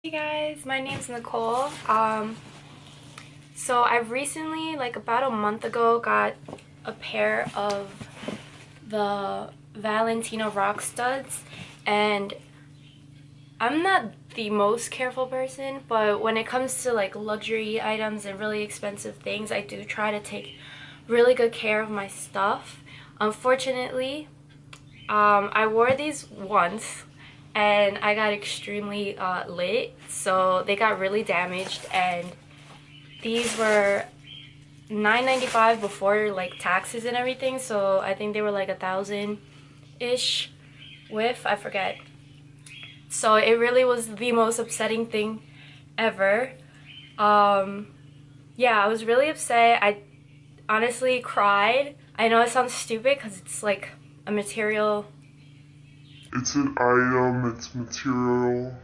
Hey guys, my name's Nicole. So I've recently, like about a month ago, got a pair of the Valentino Rockstuds, and I'm not the most careful person, but when it comes to like luxury items and really expensive things, I do try to take really good care of my stuff. Unfortunately, I wore these once and I got extremely lit, so they got really damaged, and these were $9.95 before like taxes and everything, so I think they were like 1,000-ish with, I forget. So it really was the most upsetting thing ever. Yeah, I was really upset. I honestly cried. I know it sounds stupid because it's like a material. It's an item, it's material.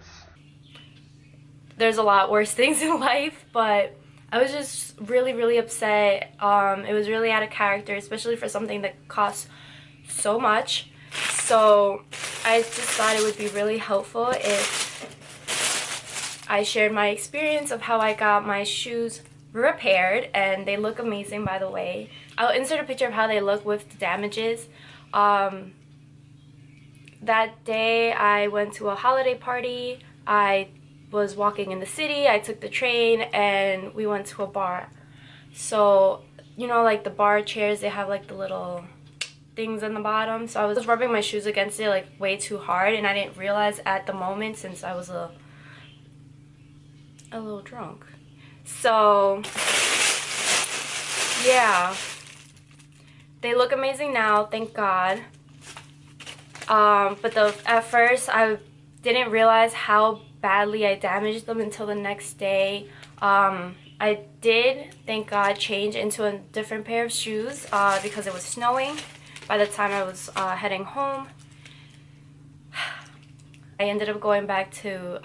There's a lot worse things in life, but I was just really upset. It was really out of character, especially for something that costs so much. So I just thought it would be really helpful if I shared my experience of how I got my shoes repaired, and they look amazing, by the way. I'll insert a picture of how they look with the damages. That day I went to a holiday party. I was walking in the city. I took the train and we went to a bar. So, you know, like the bar chairs, they have like the little things on the bottom. So I was rubbing my shoes against it like way too hard, and I didn't realize at the moment, since I was a little drunk. So, yeah. They look amazing now, thank God. But at first I didn't realize how badly I damaged them until the next day. I did, thank God, change into a different pair of shoes because it was snowing by the time I was heading home. I ended up going back to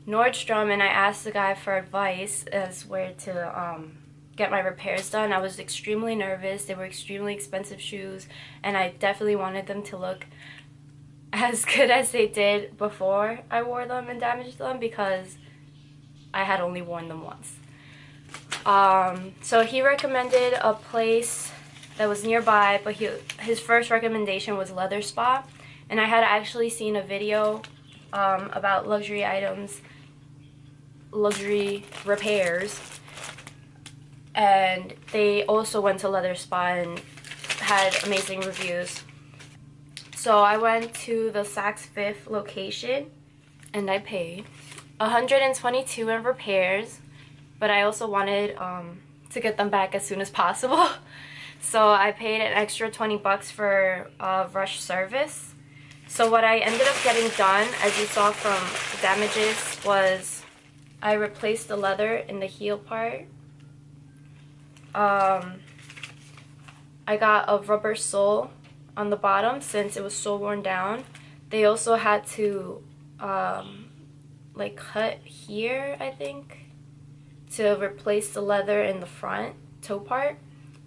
Nordstrom, and I asked the guy for advice as where to get my repairs done. I was extremely nervous. They were extremely expensive shoes, and I definitely wanted them to look as good as they did before I wore them and damaged them, because I had only worn them once. So he recommended a place that was nearby, but his first recommendation was Leather Spa, and I had actually seen a video about luxury items, luxury repairs, and they also went to Leather Spa and had amazing reviews. So I went to the Saks Fifth location and I paid $122 in repairs, but I also wanted to get them back as soon as possible. So I paid an extra 20 bucks for rush service. So what I ended up getting done, as you saw from the damages, was I replaced the leather in the heel part. I got a rubber sole on the bottom since it was so worn down. They also had to like cut here, I think, to replace the leather in the front toe part.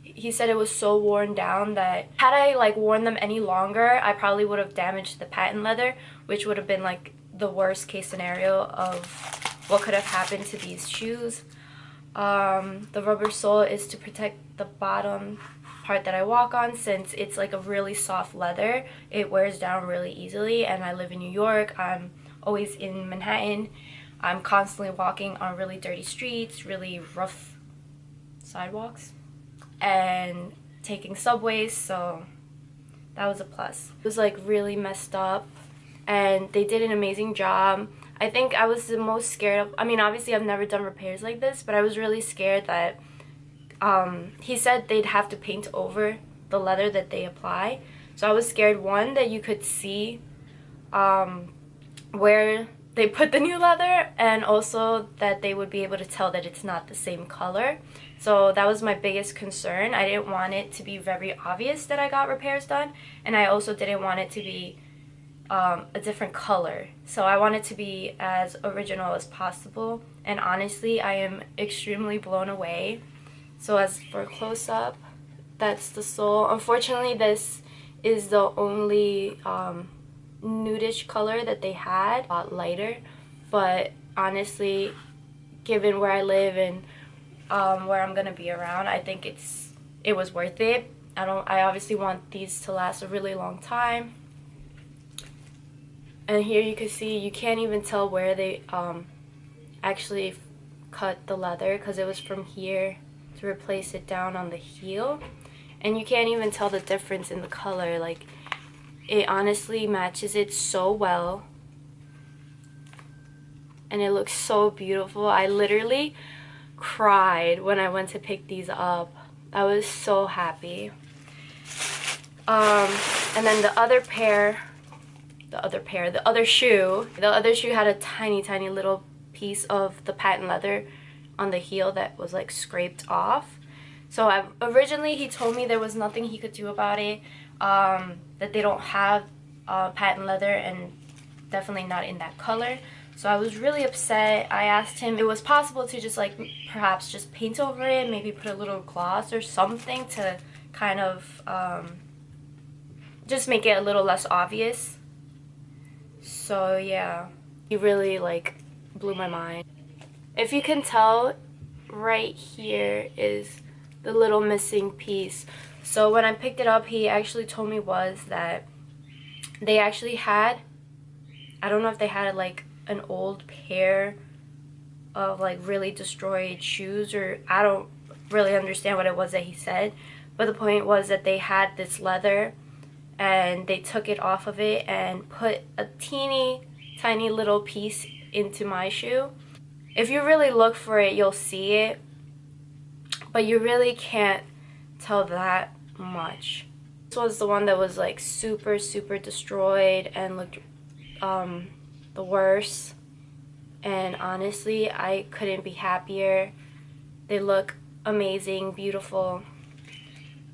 He said it was so worn down that had I like worn them any longer, I probably would have damaged the patent leather, which would have been like the worst case scenario of what could have happened to these shoes. The rubber sole is to protect the bottom part that I walk on, since it's like a really soft leather. It wears down really easily, and I live in New York. I'm always in Manhattan. I'm constantly walking on really dirty streets, really rough sidewalks, and taking subways, so that was a plus. It was like really messed up, and they did an amazing job. I think I was the most scared of, I mean, obviously I've never done repairs like this, but I was really scared that he said they'd have to paint over the leather that they apply. So I was scared, one, that you could see where they put the new leather, and also that they would be able to tell that it's not the same color. So that was my biggest concern. I didn't want it to be very obvious that I got repairs done, and I also didn't want it to be a different color. So I want it to be as original as possible, and honestly I am extremely blown away. So as for close-up, that's the sole. Unfortunately, this is the only nudish color that they had, a lot lighter, but honestly, given where I live and where I'm gonna be around, I think it was worth it. I obviously want these to last a really long time. And here you can see, you can't even tell where they actually cut the leather, because it was from here to replace it down on the heel. And you can't even tell the difference in the color. Like, it honestly matches it so well. And it looks so beautiful. I literally cried when I went to pick these up. I was so happy. And then the other shoe had a tiny little piece of the patent leather on the heel that was like scraped off. So originally he told me there was nothing he could do about it, that they don't have patent leather, and definitely not in that color. So I was really upset. I asked him if it was possible to just like perhaps just paint over it, maybe put a little gloss or something to kind of just make it a little less obvious. So yeah, he really like blew my mind. If you can tell, right here is the little missing piece. So when I picked it up, he actually told me was that they actually had, I don't know if they had like an old pair of like really destroyed shoes, or I don't really understand what it was that he said, but the point was that they had this leather and they took it off of it and put a teeny tiny little piece into my shoe. If you really look for it, you'll see it, but you really can't tell that much. This was the one that was like super destroyed and looked the worst, and honestly I couldn't be happier. They look amazing, beautiful.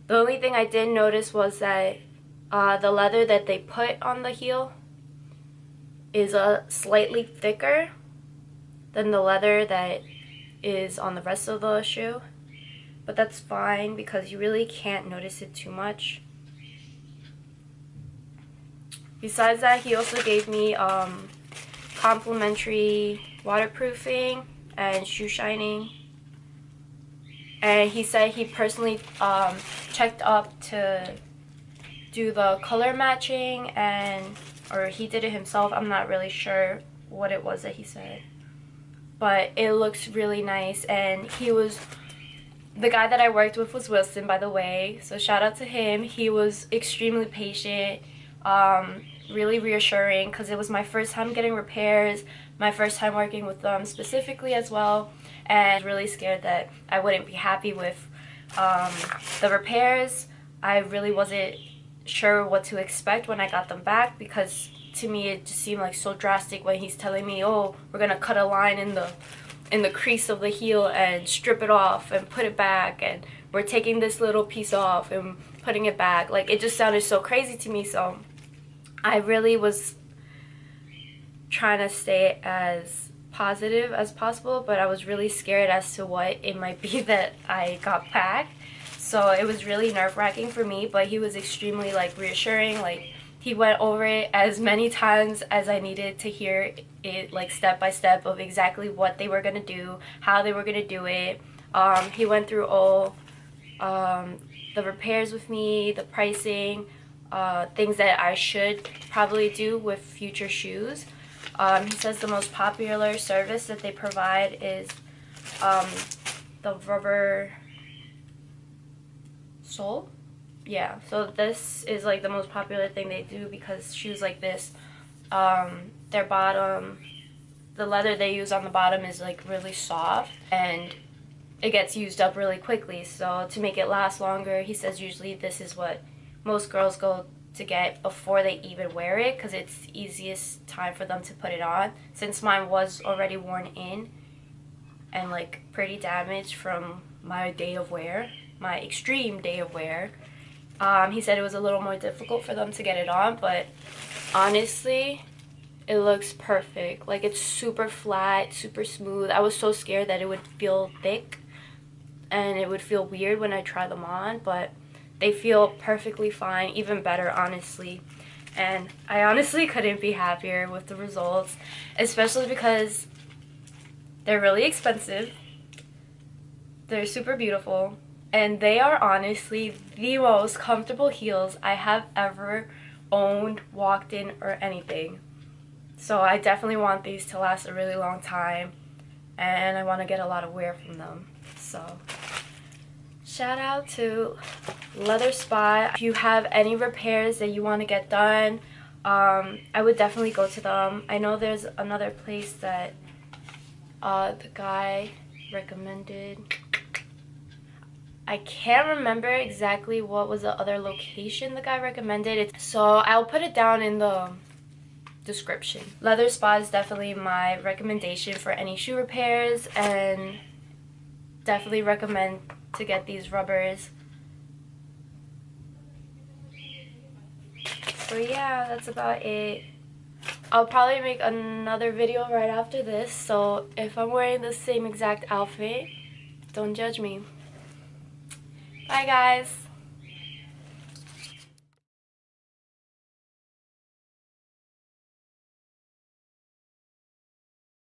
The only thing I did notice was that the leather that they put on the heel is slightly thicker than the leather that is on the rest of the shoe, but that's fine because you really can't notice it too much. Besides that, he also gave me complimentary waterproofing and shoe shining, and he said he personally checked up to do the color matching, or he did it himself. I'm not really sure what it was that he said, but it looks really nice. And the guy that I worked with was Wilson, by the way, so shout out to him. He was extremely patient, really reassuring, because it was my first time getting repairs, my first time working with them specifically as well, and I was really scared that I wouldn't be happy with the repairs. I really wasn't sure what to expect when I got them back, because to me it just seemed like so drastic when he's telling me, oh, we're gonna cut a line in the crease of the heel and strip it off and put it back, and we're taking this little piece off and putting it back. Like, it just sounded so crazy to me. So I really was trying to stay as positive as possible, but I was really scared as to what it might be that I got back. So it was really nerve-wracking for me, but he was extremely like reassuring. Like, he went over it as many times as I needed to hear it, like step by step, of exactly what they were gonna do, how they were gonna do it. He went through all the repairs with me, the pricing, things that I should probably do with future shoes. He says the most popular service that they provide is the rubber sole. Yeah, so this is like the most popular thing they do, because shoes like this, their bottom, the leather they use on the bottom is like really soft and it gets used up really quickly. So to make it last longer, he says usually this is what most girls go to get before they even wear it, because it's the easiest time for them to put it on. Since mine was already worn in and like pretty damaged from my day of wear, my extreme day of wear, he said it was a little more difficult for them to get it on, but honestly it looks perfect. Like, it's super flat, super smooth. I was so scared that it would feel thick and it would feel weird when I try them on, but they feel perfectly fine, even better honestly. and I honestly couldn't be happier with the results, especially because they're really expensive, they're super beautiful, and they are honestly the most comfortable heels I have ever owned, walked in, or anything. So I definitely want these to last a really long time, and I want to get a lot of wear from them. So shout out to Leather Spot. If you have any repairs that you want to get done, I would definitely go to them. I know there's another place that the guy recommended. I can't remember exactly what was the other location the guy recommended. So I'll put it down in the description. Leather Spa is definitely my recommendation for any shoe repairs, and definitely recommend to get these rubbers. So yeah, that's about it. I'll probably make another video right after this, so if I'm wearing the same exact outfit, don't judge me. Bye guys!